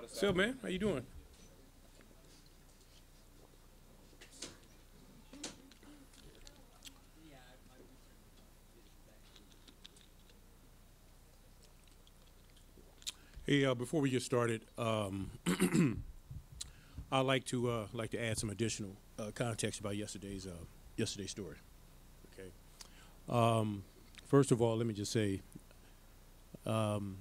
What's up, man? How you doing? Hey, before we get started, I'd like to add some additional context about yesterday's story. Okay. Um, First of all, let me just say, um,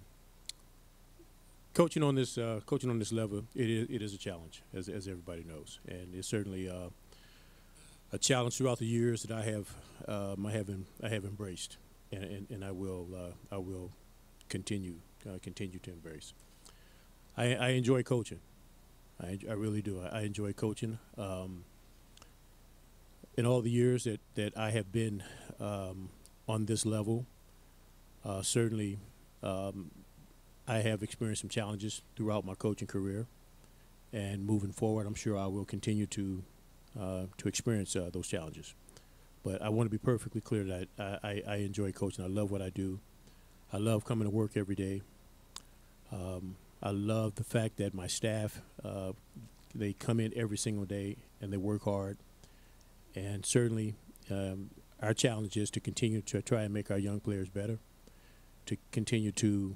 coaching on this level, it is a challenge, as everybody knows, and it's certainly a challenge throughout the years that I have embraced, and I will continue continue to embrace. I enjoy coaching. I really do. I enjoy coaching. In all the years that I have been on this level, certainly um, I have experienced some challenges throughout my coaching career, and moving forward, I'm sure I will continue to experience those challenges. But I want to be perfectly clear that I enjoy coaching. I love what I do. I love coming to work every day. I love the fact that my staff they come in every single day and they work hard. And certainly, our challenge is to continue to try and make our young players better, to continue to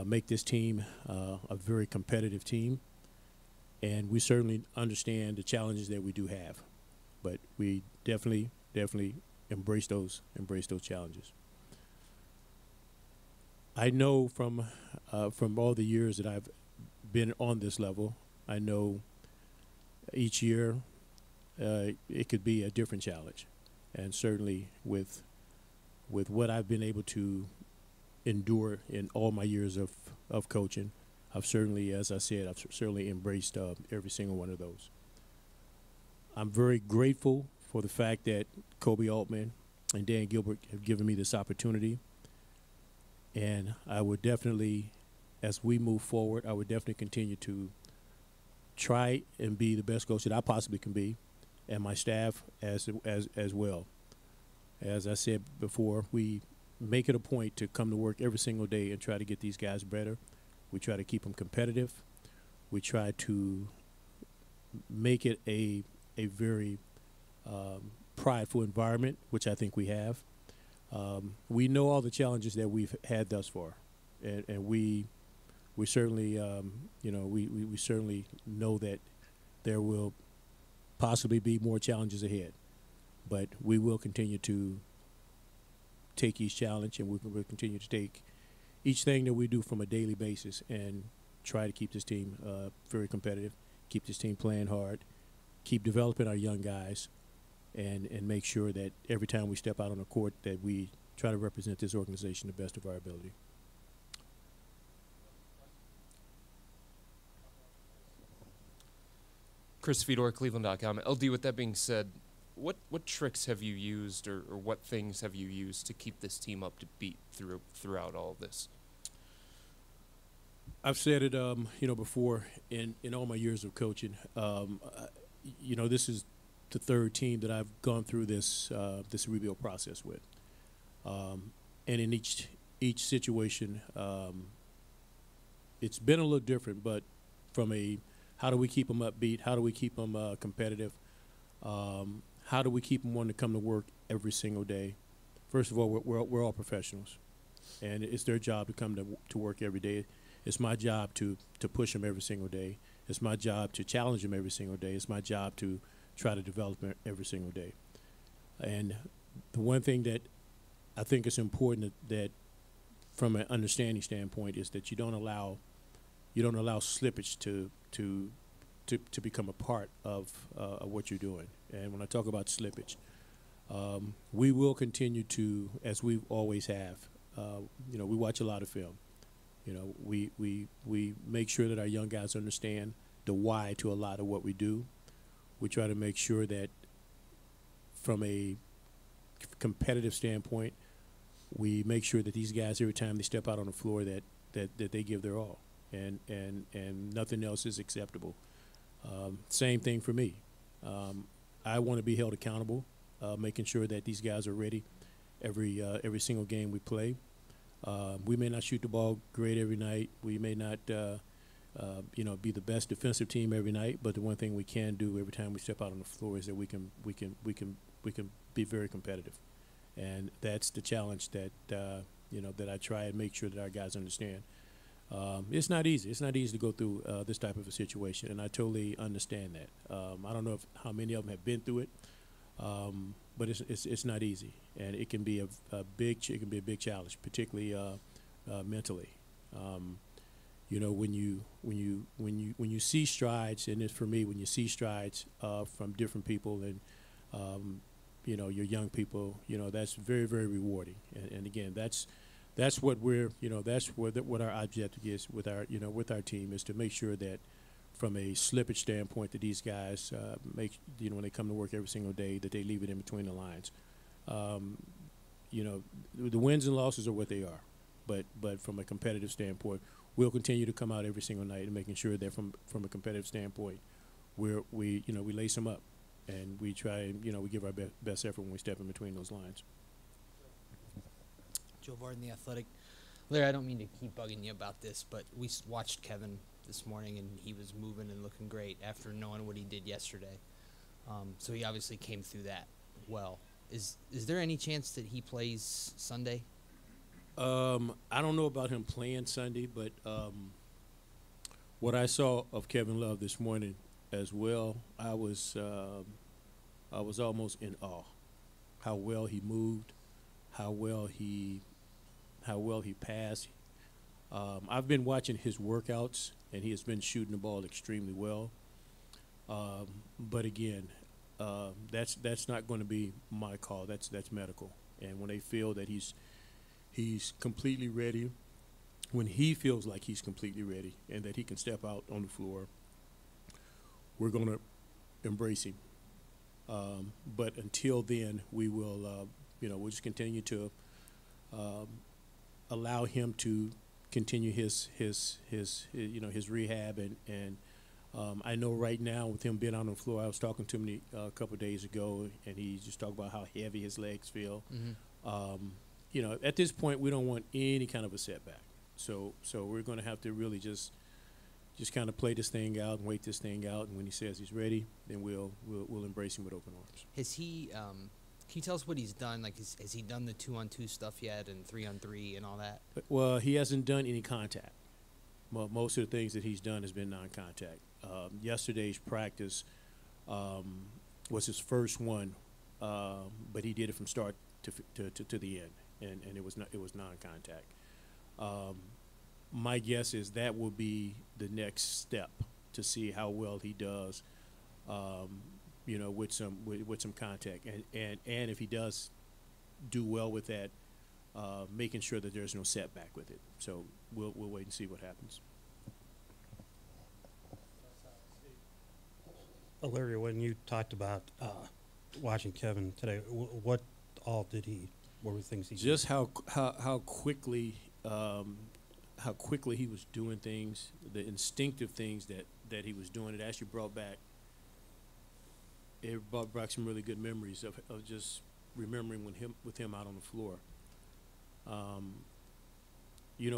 make this team a very competitive team. And we certainly understand the challenges that we do have, but we definitely embrace those challenges. I know from all the years that I've been on this level, I know each year it could be a different challenge, and certainly with what I've been able to endure in all my years of coaching, I've certainly, as I said, I've certainly embraced every single one of those. I'm very grateful for the fact that Kobe Altman and Dan Gilbert have given me this opportunity, and I would definitely, as we move forward, I would definitely continue to try and be the best coach that I possibly can be, and my staff as well. As I said before, we make it a point to come to work every single day and try to get these guys better. We try to keep them competitive. We try to make it a very prideful environment, which I think we have. We know all the challenges that we've had thus far, and we certainly we certainly know that there will possibly be more challenges ahead, but we will continue to take each challenge, and we will continue to take each thing that we do from a daily basis and try to keep this team very competitive, keep this team playing hard, keep developing our young guys, and make sure that every time we step out on the court that we try to represent this organization the best of our ability. Chris Fedor, Cleveland.com. LD, with that being said, what tricks have you used, or what things have you used to keep this team up to beat throughout all of this? I've said it, before in all my years of coaching. This is the third team that I've gone through this rebuild process with, and in each situation, it's been a little different. But from a how do we keep them upbeat? How do we keep them competitive? How do we keep them wanting to come to work every single day? First of all, we're all professionals, and it's their job to come to work every day. It's my job to push them every single day. It's my job to challenge them every single day. It's my job to try to develop them every single day. And the one thing that I think is important that from an understanding standpoint is that you don't allow slippage to become a part of what you're doing. And when I talk about slippage, we will continue to, as we always have. We watch a lot of film. We make sure that our young guys understand the why to a lot of what we do. We try to make sure that from a competitive standpoint, we make sure that these guys, every time they step out on the floor, that they give their all, and nothing else is acceptable. Same thing for me. I want to be held accountable, making sure that these guys are ready every single game we play. We may not shoot the ball great every night. We may not be the best defensive team every night. But the one thing we can do every time we step out on the floor is that we can be very competitive, and that's the challenge that that I try and make sure that our guys understand. It's not easy. It's not easy to go through this type of a situation, and I totally understand that. I don't know how many of them have been through it, but it's not easy, and it can be a big challenge, particularly mentally. When you see strides, and it's for me when you see strides from different people and your young people, that's very, very rewarding. And again, that's what what our objective is with our team, is to make sure that from a slippage standpoint that these guys when they come to work every single day, that they leave it in between the lines. The wins and losses are what they are, but from a competitive standpoint, we'll continue to come out every single night and making sure that from a competitive standpoint, we lace them up, and we try and we give our best effort when we step in between those lines. Joe Varden, The Athletic. Larry, I don't mean to keep bugging you about this, but we watched Kevin this morning, and he was moving and looking great after knowing what he did yesterday. So he obviously came through that well. Is there any chance that he plays Sunday? I don't know about him playing Sunday, but what I saw of Kevin Love this morning as well, I was almost in awe. How well he moved, how well he passed. I've been watching his workouts, and he has been shooting the ball extremely well. But again, that's not going to be my call. That's medical. And when they feel that he's completely ready, when he feels like he's completely ready and that he can step out on the floor, we're going to embrace him. But until then, we will, we'll just continue to allow him to continue his rehab. And I know right now with him being out on the floor, I was talking to him a couple of days ago, and he just talked about how heavy his legs feel. Mm-hmm. At this point, we don't want any kind of a setback. So we're going to have to really just kind of play this thing out and wait this thing out. And when he says he's ready, then we'll embrace him with open arms. Has he? Can you tell us what he's done? Like, has he done the 2-on-2 stuff yet, and 3-on-3 and all that? Well, he hasn't done any contact. Well, most of the things that he's done has been non-contact. Yesterday's practice was his first one, but he did it from start to the end, and it was non-contact. My guess is that will be the next step to see how well he does, with some contact, and if he does do well with that, making sure that there's no setback with it. So we'll wait and see what happens. Larry, when you talked about watching Kevin today, what were the things he did? Just how quickly he was doing things, the instinctive things that he was doing. It actually brought back some really good memories of just remembering with him out on the floor.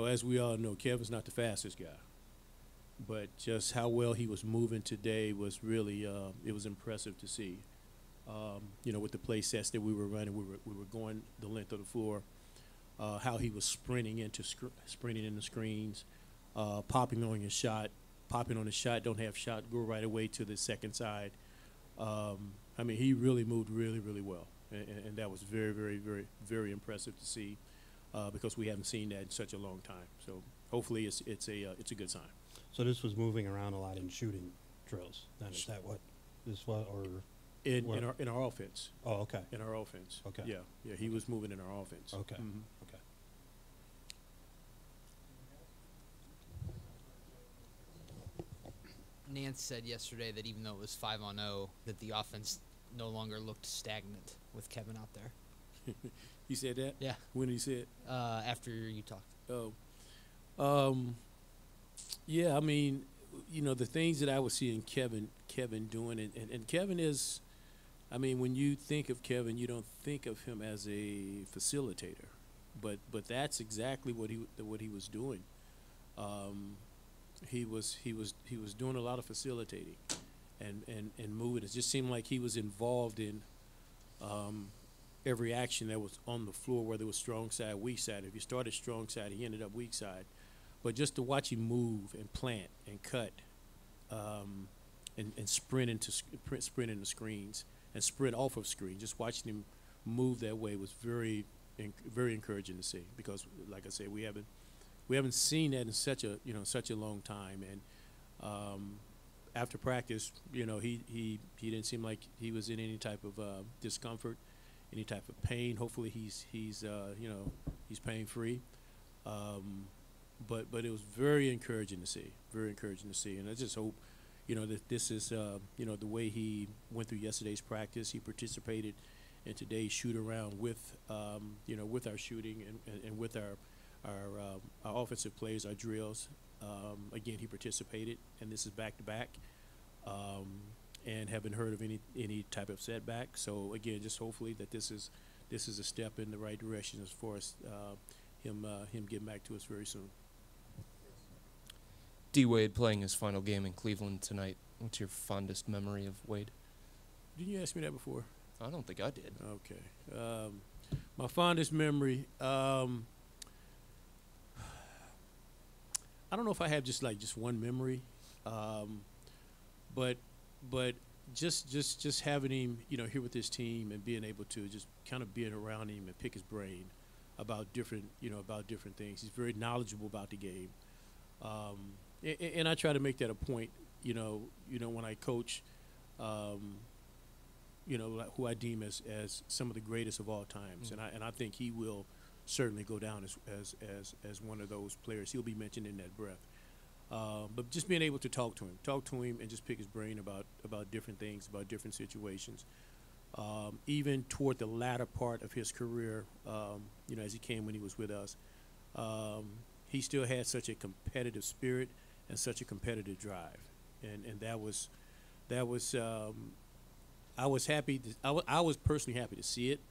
As we all know, Kevin's not the fastest guy, but just how well he was moving today was really it was impressive to see. With the play sets that we were running, we were going the length of the floor. How he was sprinting into the screens, popping on his shot, don't have shot, go right away to the second side. He really moved really, really well, and that was very, very, very, very impressive to see, because we haven't seen that in such a long time. So hopefully it's a good sign. So this was moving around a lot in shooting drills. Then is that what this was, or in our offense? Oh, okay. In our offense. Okay. Yeah. He was moving in our offense. Okay. Mm-hmm. Okay. Nance said yesterday that even though it was 5-on-0, that the offense no longer looked stagnant with Kevin out there. He said that? Yeah. When did he say it? After you talked. Oh. Yeah, the things that I was seeing Kevin doing, and Kevin is, when you think of Kevin, you don't think of him as a facilitator, but that's exactly what he was doing. he was doing a lot of facilitating and moving. It just seemed like he was involved in every action that was on the floor, whether it was strong side, weak side. If he started strong side, he ended up weak side. But just to watch him move and plant and cut, and sprint into screens and sprint off of screens, just watching him move that way was very encouraging to see. Because, like I said, we haven't seen that in such a long time. And after practice, he didn't seem like he was in any type of discomfort, any type of pain. Hopefully, he's pain free. But it was very encouraging to see. Very encouraging to see. And I just hope, that this is, the way he went through yesterday's practice. He participated in today's shoot around with, with our shooting and with our offensive plays, our drills. Again, he participated, and this is back to back, and haven't heard of any type of setback. So again, just hopefully that this is a step in the right direction as far as him getting back to us very soon. D. Wade playing his final game in Cleveland tonight. What's your fondest memory of Wade? Didn't you ask me that before? I don't think I did. Okay. My fondest memory. I don't know if I have just one memory, but just having him, here with his team and being able to just kind of being around him and pick his brain about different things. He's very knowledgeable about the game, and I try to make that a point. When I coach, who I deem as some of the greatest of all times, and I think he will certainly go down as one of those players. He'll be mentioned in that breath. But just being able to talk to him and just pick his brain about different things, about different situations. Even toward the latter part of his career, as he came when he was with us, he still had such a competitive spirit and such a competitive drive, and that was I was happy. I was personally happy to see it,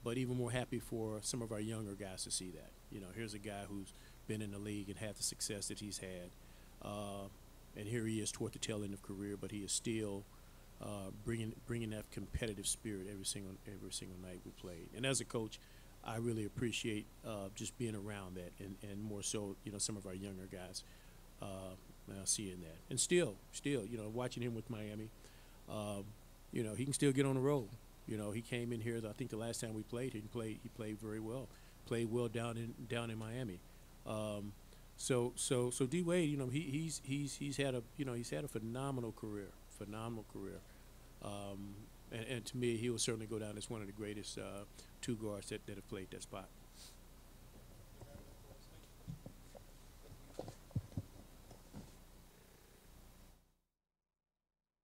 but even more happy for some of our younger guys to see that. Here's a guy who's been in the league and had the success that he's had, and here he is toward the tail end of career, but he is still bringing that competitive spirit every single night we played. And as a coach, I really appreciate just being around that, and more so, some of our younger guys seeing that, and still, watching him with Miami. He can still get on the road. He came in here. I think the last time we played, he played very well. Played well down in Miami. So D Wade, he's had a phenomenal career. And to me, he will certainly go down as one of the greatest two guards that have played that spot.